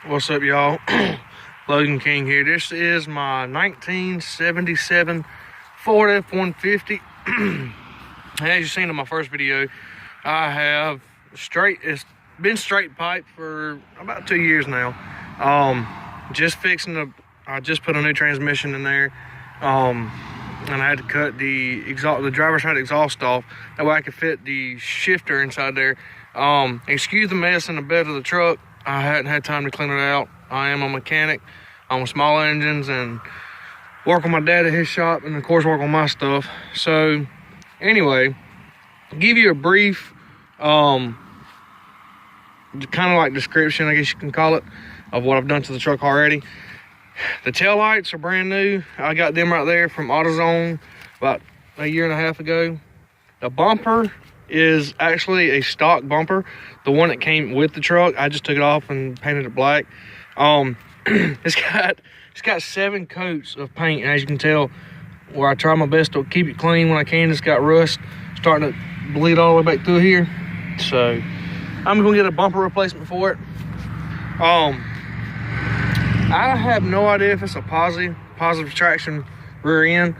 What's up, y'all? Logan King here. This is my 1977 Ford F-150. As you've seen in my first video, I have it's been straight pipe for about 2 years now. I just put a new transmission in there. And I had to cut the driver's side exhaust off. That way I could fit the shifter inside there. Excuse the mess in the bed of the truck. I hadn't had time to clean it out. I am a mechanic on small engines and work on my dad at his shop, and of course work on my stuff. So anyway, give you a brief kind of like description, I guess you can call it, of what I've done to the truck already. The tail lights are brand new. I got them right there from AutoZone about a year and a half ago. The bumper is actually a stock bumper, the one that came with the truck. I just took it off and painted it black. It's got 7 coats of paint, and as you can tell, where I try my best to keep it clean when I can, it's got rust starting to bleed all the way back through here. So I'm gonna get a bumper replacement for it. I have no idea if it's a positive traction rear end.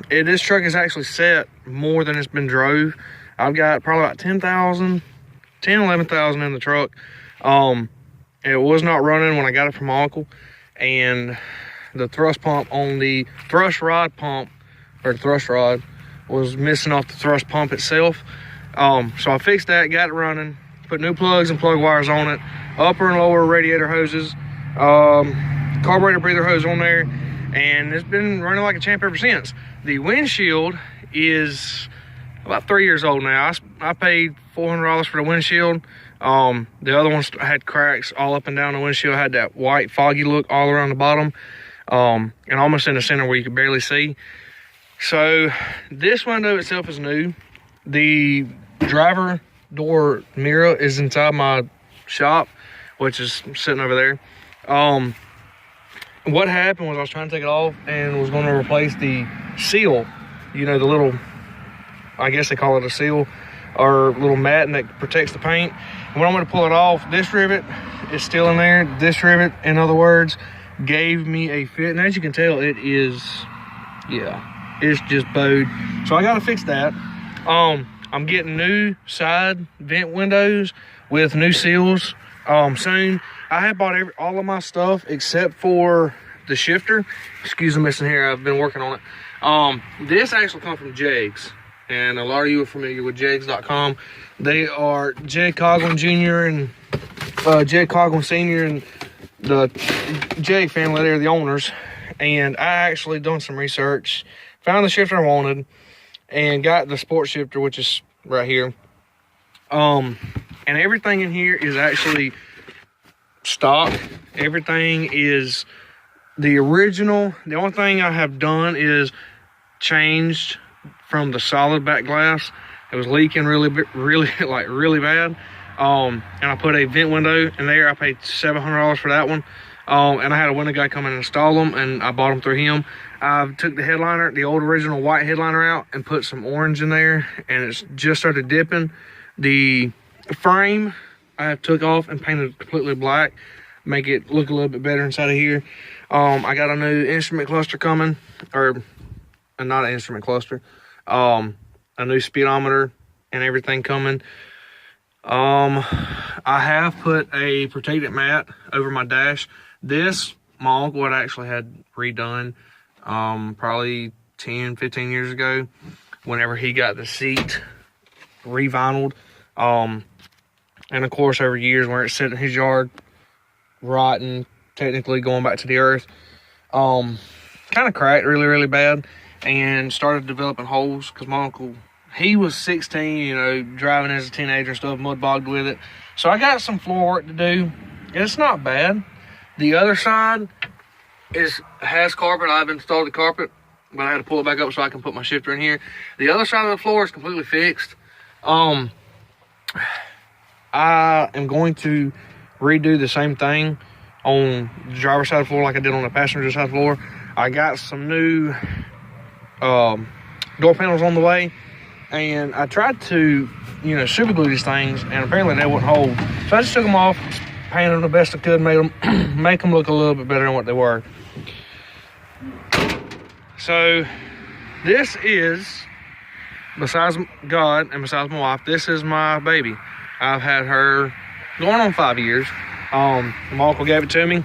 This truck is actually set more than it's been drove. I've got probably about 11,000 in the truck. It was not running when I got it from my uncle, and the thrust pump on the thrust rod was missing off the thrust pump itself. So I fixed that, got it running, put new plugs and plug wires on it, upper and lower radiator hoses, carburetor breather hose on there, and it's been running like a champ ever since. The windshield is about 3 years old now. I paid $400 for the windshield. The other ones had cracks all up and down the windshield, had that white foggy look all around the bottom, and almost in the center where you could barely see. So this window itself is new. The driver door mirror is inside my shop, which is sitting over there. What happened was I was trying to take it off and was going to replace the seal, you know, the little, I guess they call it a seal, or little mat that protects the paint. And when I'm going to pull it off, this rivet is still in there. This rivet, in other words, gave me a fit, and as you can tell, it is, yeah, it's just bowed. So I got to fix that. I'm getting new side vent windows with new seals soon. I have bought all of my stuff except for the shifter. Excuse the missing here, I've been working on it. This actually comes from Jegs, and a lot of you are familiar with Jegs.com. They are Jed Coughlin Jr. and Jed Coughlin Sr. and the Jeg family. They're the owners. And I actually done some research, found the shifter I wanted, and got the sport shifter, which is right here. And everything in here is actually stock. Everything is the original. The only thing I have done is changed from the solid back glass. It was leaking really bad. And I put a vent window in there. I paid $700 for that one. And I had a window guy come and install them, and I bought them through him. I took the headliner, the old original white headliner out, and put some orange in there, and it's just started dipping. The frame I took off and painted completely black, make it look a little bit better inside of here. I got a new instrument cluster coming, or not an instrument cluster, a new speedometer and everything coming. I have put a protected mat over my dash. This, my uncle had actually had redone probably 10-15 years ago, whenever he got the seat re-vinyled. And of course, over years where it's sitting in his yard, rotten, technically going back to the earth, kind of cracked really bad, and started developing holes, because my uncle, he was 16, you know, driving as a teenager and stuff, mud bogged with it. So I got some floor work to do, and it's not bad. The other side has carpet. I've installed the carpet, but I had to pull it back up so I can put my shifter in here. The other side of the floor is completely fixed. I am going to redo the same thing on the driver's side floor like I did on the passenger side floor. I got some new door panels on the way, and I tried to, you know, super glue these things, and apparently they wouldn't hold. So I just took them off, painted them the best I could, make them look a little bit better than what they were. So this is, besides God and besides my wife, this is my baby. I've had her going on 5 years. My uncle gave it to me,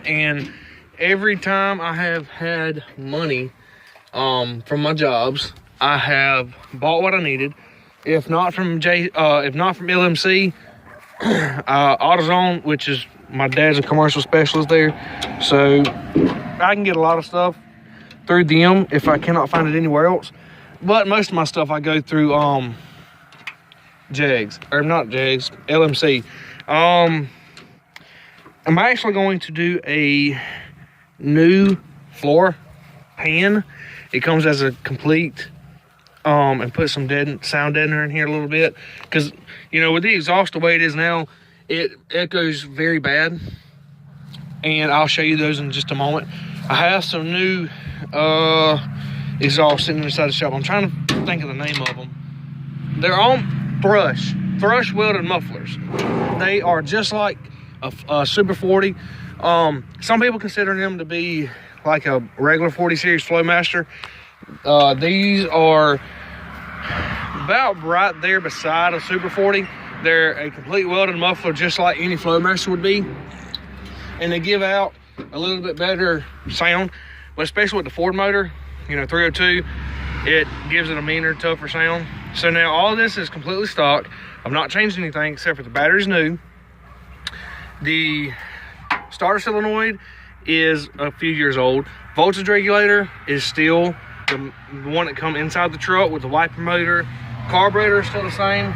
and every time I have had money from my jobs, I have bought what I needed. If not from LMC, AutoZone, which is my dad's a commercial specialist there, so I can get a lot of stuff through them if I cannot find it anywhere else. But most of my stuff I go through LMC. I'm actually going to do a new floor pan. It comes as a complete, and put some sound deadener in here a little bit, because you know, with the exhaust the way it is now, it echoes very bad, and I'll show you those in just a moment. I have some new exhaust sitting inside the shop. I'm trying to think of the name of them. They're on thrush welded mufflers. They are just like a Super 40. Some people consider them to be like a regular 40 series Flowmaster. These are about right there beside a Super 40. They're a complete welded muffler, just like any Flowmaster would be, and they give out a little bit better sound, but especially with the Ford motor, you know, 302, it gives it a meaner, tougher sound. So now all of this is completely stock. I've not changed anything except for the battery's new. The starter solenoid is a few years old. Voltage regulator is still the one that come inside the truck with the wiper motor. Carburetor is still the same,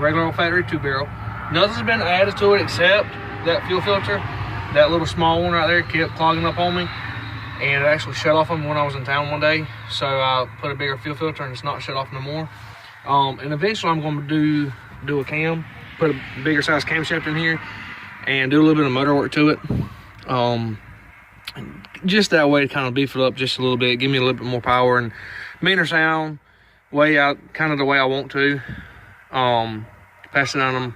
regular old factory 2-barrel. Nothing's been added to it except that fuel filter. That little small one right there kept clogging up on me, and it actually shut off on me when I was in town one day. So I put a bigger fuel filter, and it's not shut off no more. And eventually I'm going to do a cam, put a bigger size camshaft in here, and do a little bit of motor work to it. Just that way to kind of beef it up just a little bit, give me a little bit more power and meaner sound, kind of the way I want to. Pass it down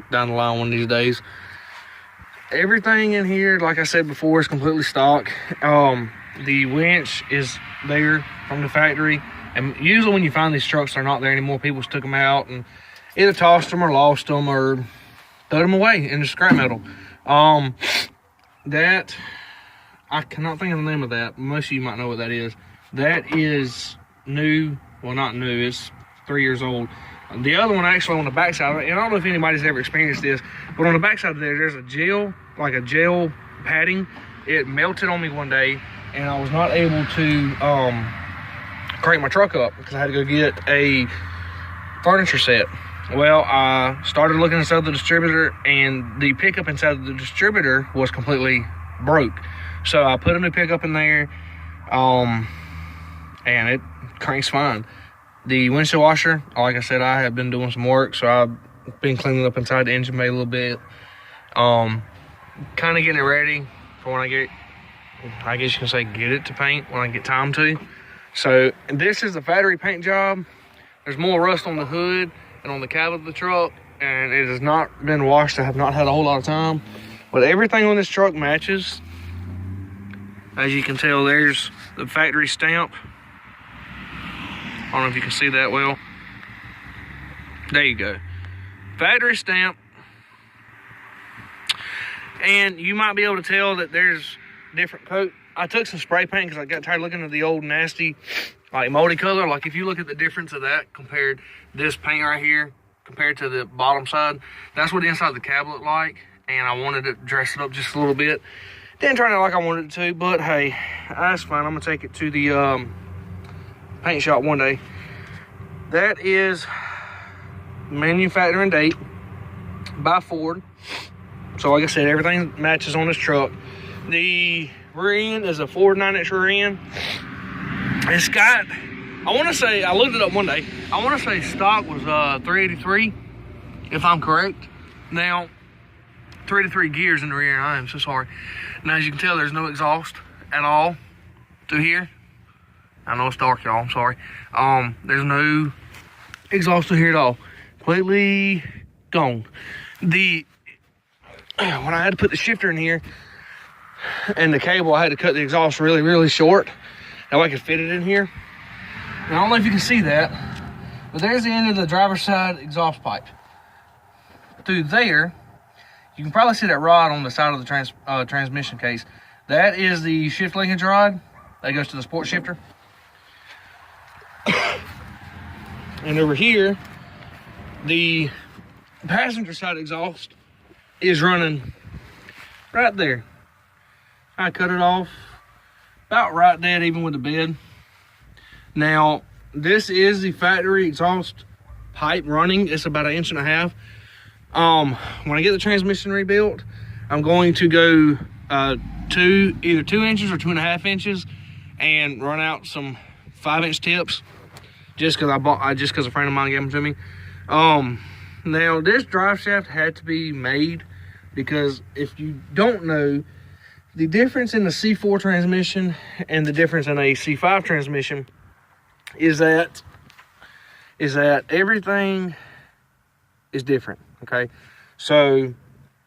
the line one of these days. Everything in here, like I said before, is completely stock. The winch is there from the factory, and usually when you find these trucks, they're not there anymore. People just took them out and either tossed them or lost them or threw them away in the scrap metal. That, I cannot think of the name of that. Most of you might know what that is. That is new. Well, not new, it's 3 years old. The other one actually on the backside of it, and I don't know if anybody's ever experienced this, but on the backside of there, there's a gel padding. It melted on me one day, and I was not able to crank my truck up because I had to go get a furniture set. Well, I started looking inside the distributor, and the pickup inside the distributor was completely broke. So I put a new pickup in there, and it cranks fine. The windshield washer, like I said, I have been doing some work, so I've been cleaning up inside the engine bay a little bit. Kind of getting it ready for when I guess you can say, get it to paint when I get time to. So this is the factory paint job. There's more rust on the hood and on the cab of the truck, and it has not been washed. I have not had a whole lot of time, but everything on this truck matches. As you can tell, there's the factory stamp. I don't know if you can see that well. There you go. Factory stamp. And you might be able to tell that there's different coat. I took some spray paint because I got tired looking at the old nasty, like moldy color. Like if you look at the difference of that compared this paint right here compared to the bottom side, that's what the inside of the cab looked like. And I wanted to dress it up just a little bit. Didn't turn out like I wanted it to, but hey, that's fine. I'm gonna take it to the paint shop one day. That is manufacturing date by Ford. So like I said, everything matches on this truck. The rear end is a Ford 9-inch rear end. It's got, I want to say, I looked it up one day, I want to say stock was 383, if I'm correct. Now 383 gears in the rear. I am so sorry. Now as you can tell, there's no exhaust at all through here. I know it's dark, y'all, I'm sorry. There's no exhaust through here at all. Completely gone. when I had to put the shifter in here and the cable, I had to cut the exhaust really, really short. That way I could fit it in here. And I don't know if you can see that, but there's the end of the driver's side exhaust pipe. Through there, you can probably see that rod on the side of the transmission case. That is the shift linkage rod that goes to the sport shifter. And over here, the passenger side exhaust is running right there. I cut it off about right dead even with the bed. Now, this is the factory exhaust pipe running. It's about 1.5 inches. When I get the transmission rebuilt, I'm going to go either 2 inches or 2.5 inches and run out some 5-inch tips just because a friend of mine gave them to me. Now this drive shaft had to be made because if you don't know, the difference in the C4 transmission and the difference in a C5 transmission is that everything is different. Okay, so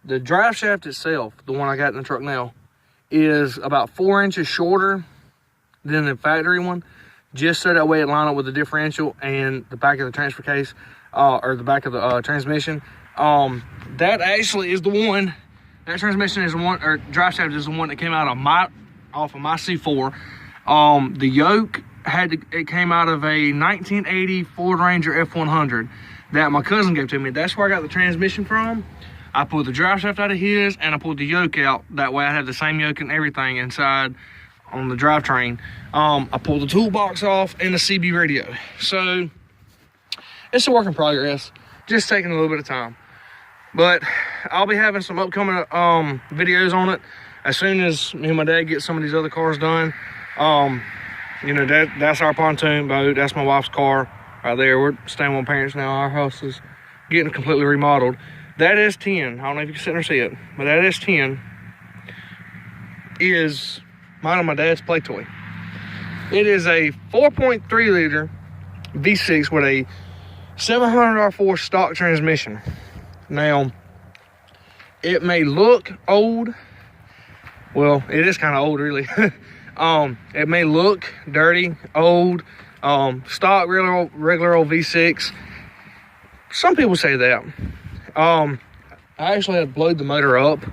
the drive shaft itself, the one I got in the truck now, is about 4 inches shorter than the factory one, just so that way it line up with the differential and the back of the transfer case, or the back of the transmission. That actually is the one. That transmission is the one, or drive shaft is the one that came out of off of my C4. The yoke it came out of a 1980 Ford Ranger F100 that my cousin gave to me. That's where I got the transmission from. I pulled the drive shaft out of his and I pulled the yoke out. That way I have the same yoke and everything inside on the drivetrain. I pulled the toolbox off and the CB radio. So it's a work in progress, just taking a little bit of time. But I'll be having some upcoming videos on it as soon as me and my dad get some of these other cars done. You know, that's our pontoon boat. That's my wife's car right there. We're staying with my parents now. Our house is getting completely remodeled. That S10, I don't know if you can sit there and see it, but that S10 is mine and my dad's play toy. It is a 4.3 liter V6 with a 700 R4 stock transmission. Now, it may look old. Well, it is kind of old, really. It may look dirty, old, stock, regular old V6. Some people say that. I actually had blowed the motor up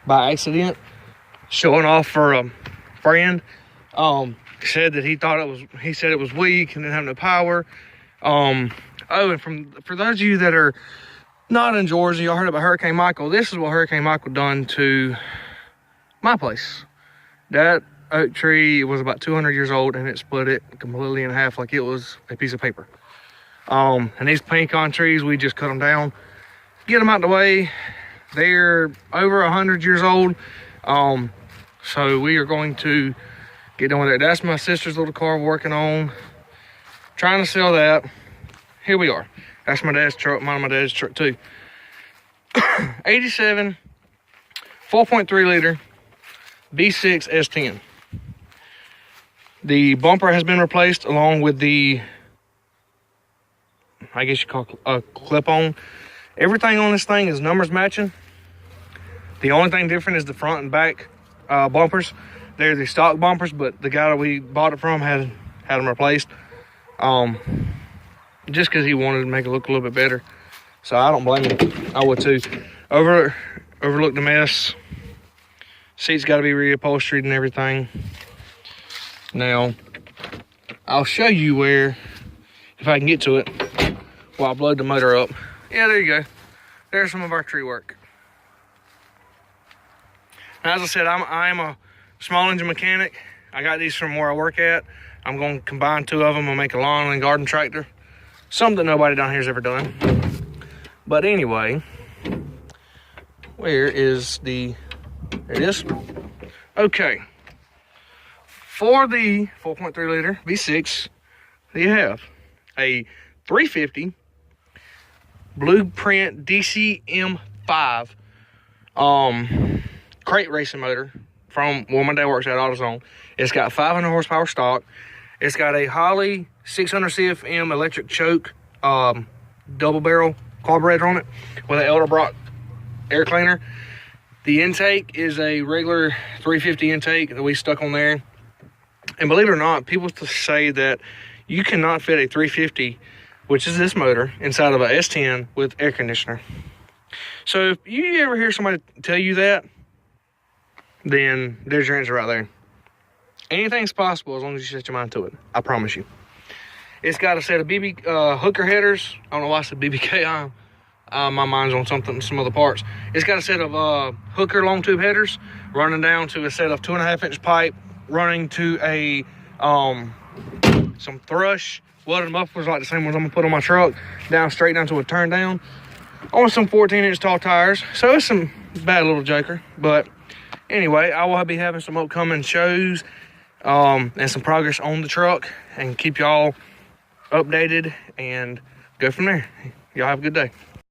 by accident, showing off for a friend. Said that he said it was weak and didn't have no power. And for those of you that are not in Georgia, y'all heard about Hurricane Michael. This is what Hurricane Michael done to my place. That oak tree was about 200 years old and it split it completely in half like it was a piece of paper. And these pecan trees, we just cut them down, get them out the way. They're over 100 years old. So we are going to get done with it. That's my sister's little car working on, trying to sell that. Here we are. That's my dad's truck, mine and my dad's truck too. 87, 4.3 liter V6 S10. The bumper has been replaced along with the, I guess you call it a clip-on. Everything on this thing is numbers matching. The only thing different is the front and back bumpers. They're the stock bumpers, but the guy that we bought it from had them replaced. Just because he wanted to make it look a little bit better. So I don't blame him. I would too. Overlook the mess. Seats got to be reupholstered and everything. Now, I'll show you where, if I can get to it, while I blowed the motor up. Yeah, there you go. There's some of our tree work. Now, as I said, I am a small engine mechanic. I got these from where I work at. I'm going to combine two of them and make a lawn and garden tractor. Something nobody down here has ever done. But anyway, where is the, there it is. Okay. For the 4.3 liter V6, you have a 350 Blueprint DCM5 crate racing motor from where my dad works at AutoZone. It's got 500 horsepower stock. It's got a Holley 600 CFM electric choke double barrel carburetor on it with an air cleaner. The intake is a regular 350 intake that we stuck on there. And believe it or not, people say that you cannot fit a 350, which is this motor, inside of a S10 with air conditioner. So if you ever hear somebody tell you that, then there's your answer right there. Anything's possible as long as you set your mind to it. I promise you. It's got a set of hooker headers. I don't know why I said BBK. My mind's on some other parts. It's got a set of hooker long tube headers running down to a set of 2.5-inch pipe running to a some thrush welded mufflers like the same ones I'm gonna put on my truck straight down to a turn down on some 14-inch tall tires. So it's some bad little joker, but anyway, I will be having some upcoming shows and some progress on the truck and keep y'all updated and go from there. Y'all have a good day.